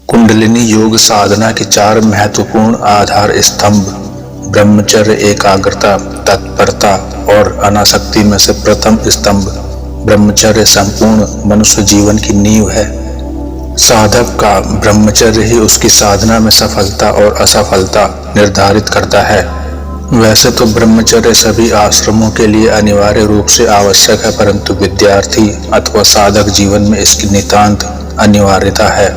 कुंडलिनी योग साधना के 4 महत्वपूर्ण आधार स्तंभ ब्रह्मचर्य, एकाग्रता, तत्परता और अनासक्ति में से प्रथम स्तंभ ब्रह्मचर्य संपूर्ण मनुष्य जीवन की नींव है। साधक का ब्रह्मचर्य ही उसकी साधना में सफलता और असफलता निर्धारित करता है। वैसे तो ब्रह्मचर्य सभी आश्रमों के लिए अनिवार्य रूप से आवश्यक है, परंतु विद्यार्थी अथवा साधक जीवन में इसकी नितांत अनिवार्यता है।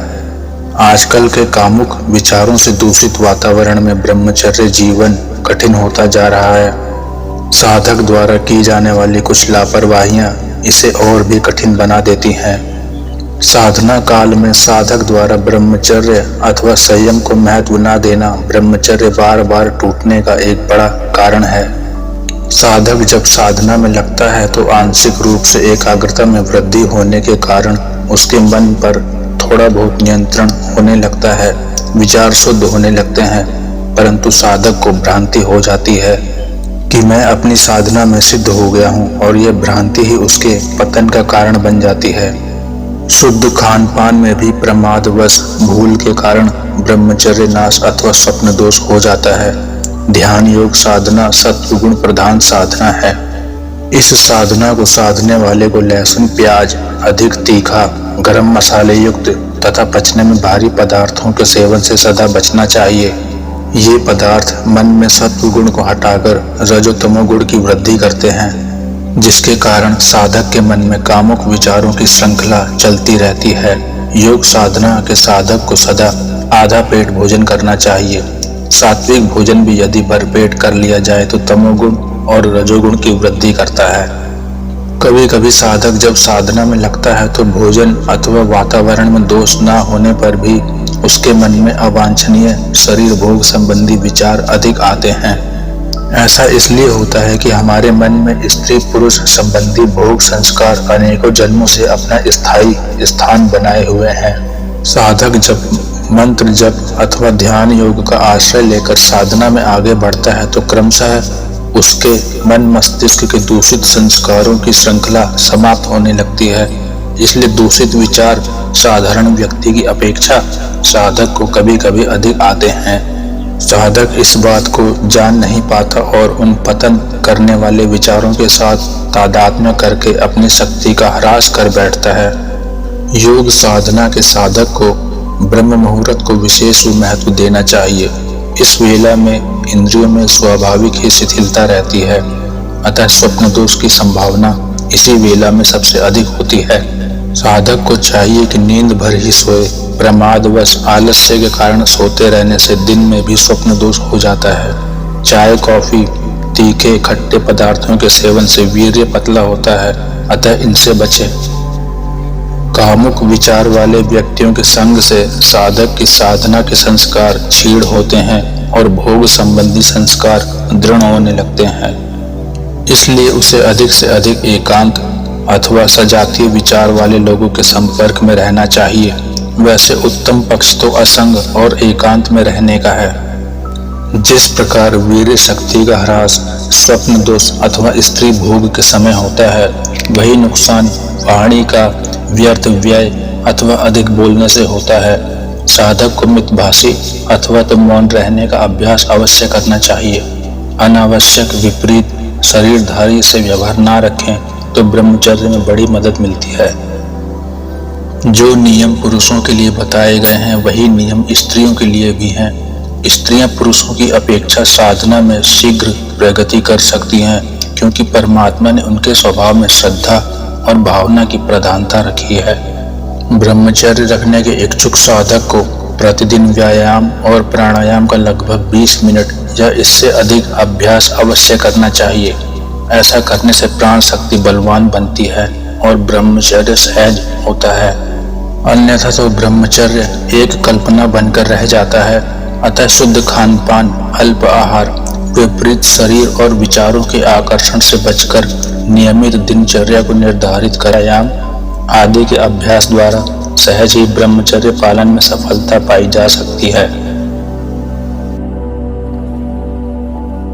आजकल के कामुक विचारों से दूषित वातावरण में ब्रह्मचर्य जीवन कठिन होता जा रहा है। साधक द्वारा की जाने वाली कुछ लापरवाहियां इसे और भी कठिन बना देती हैं। साधना काल में साधक द्वारा ब्रह्मचर्य अथवा संयम को महत्व न देना ब्रह्मचर्य बार बार टूटने का एक बड़ा कारण है। साधक जब साधना में लगता है तो आंशिक रूप से एकाग्रता में वृद्धि होने के कारण उसके मन पर थोड़ा बहुत नियंत्रण होने लगता है, विचार शुद्ध होने लगते हैं, परंतु साधक को भ्रांति हो जाती है कि मैं अपनी साधना में सिद्ध हो गया हूँ, और यह भ्रांति ही उसके पतन का कारण बन जाती है। शुद्ध खान पान में भी प्रमादवश भूल के कारण ब्रह्मचर्य नाश अथवा स्वप्न दोष हो जाता है। ध्यान योग साधना सत्वगुण प्रधान साधना है। इस साधना को साधने वाले को लहसुन, प्याज, अधिक तीखा, गरम मसाले युक्त तथा पचने में भारी पदार्थों के सेवन से सदा बचना चाहिए। ये पदार्थ मन में सत्व गुण को हटाकर रजोतमो गुण की वृद्धि करते हैं, जिसके कारण साधक के मन में कामुक विचारों की श्रृंखला चलती रहती है। योग साधना के साधक को सदा आधा पेट भोजन करना चाहिए। सात्विक भोजन भी यदि भरपेट कर लिया जाए तो तमोगुण और रजोगुण की वृद्धि करता है। कभी कभी साधक जब साधना में लगता है तो भोजन अथवा वातावरण में दोष न होने पर भी उसके मन में अवांछनीय शरीर भोग संबंधी विचार अधिक आते हैं। ऐसा इसलिए होता है कि हमारे मन में स्त्री पुरुष संबंधी भोग संस्कार अनेकों जन्मों से अपना स्थायी स्थान बनाए हुए हैं। साधक जब मंत्र जप अथवा ध्यान योग का आश्रय लेकर साधना में आगे बढ़ता है तो क्रमशः उसके मन मस्तिष्क के दूषित संस्कारों की श्रृंखला समाप्त होने लगती है। इसलिए दूषित विचार साधारण व्यक्ति की अपेक्षा साधक को कभी कभी अधिक आते हैं। साधक इस बात को जान नहीं पाता और उन पतन करने वाले विचारों के साथ तादात्म्य करके अपनी शक्ति का ह्रास कर बैठता है। योग साधना के साधक को ब्रह्म मुहूर्त को विशेष महत्व देना चाहिए। इस वेला में इंद्रियों में स्वाभाविक ही शिथिलता रहती है, अतः स्वप्न दोष की संभावना इसी वेला में सबसे अधिक होती है। साधक को चाहिए कि नींद भर ही सोए। प्रमादवश आलस्य के कारण सोते रहने से दिन में भी स्वप्न दोष हो जाता है। चाय, कॉफी, तीखे खट्टे पदार्थों के सेवन से वीर्य पतला होता है, अतः इनसे बचें। कामुक विचार वाले व्यक्तियों के संग से साधक की साधना के संस्कार क्षीण होते हैं और भोग संबंधी संस्कार दृढ़ होने लगते हैं। इसलिए उसे अधिक से अधिक एकांत अथवा सजातीय विचार वाले लोगों के संपर्क में रहना चाहिए। वैसे उत्तम पक्ष तो असंग और एकांत में रहने का है। जिस प्रकार वीर्य शक्ति का ह्रास स्वप्न दोष अथवा स्त्री भोग के समय होता है, वही नुकसान वाणी का व्यर्थ व्यय अथवा अधिक बोलने से होता है। साधक को मितभाषी अथवा तो मौन रहने का अभ्यास अवश्य करना चाहिए। अनावश्यक विपरीत शरीरधारी से व्यवहार ना रखें तो ब्रह्मचर्य में बड़ी मदद मिलती है। जो नियम पुरुषों के लिए बताए गए हैं वही नियम स्त्रियों के लिए भी हैं। स्त्रियां पुरुषों की अपेक्षा साधना में शीघ्र प्रगति कर सकती हैं, क्योंकि परमात्मा ने उनके स्वभाव में श्रद्धा और भावना की प्रधानता रखी है। ब्रह्मचर्य रखने के इच्छुक साधक को प्रतिदिन व्यायाम और प्राणायाम का लगभग 20 मिनट या इससे अधिक अभ्यास अवश्य करना चाहिए। ऐसा करने से प्राण शक्ति बलवान बनती है और ब्रह्मचर्य सहज होता है। अन्यथा तो ब्रह्मचर्य एक कल्पना बनकर रह जाता है। अतः शुद्ध खान पान, अल्प आहार, विपरीत शरीर और विचारों के आकर्षण से बचकर नियमित दिनचर्या को निर्धारित कर व्यायाम आदि के अभ्यास द्वारा सहज ही ब्रह्मचर्य पालन में सफलता पाई जा सकती है।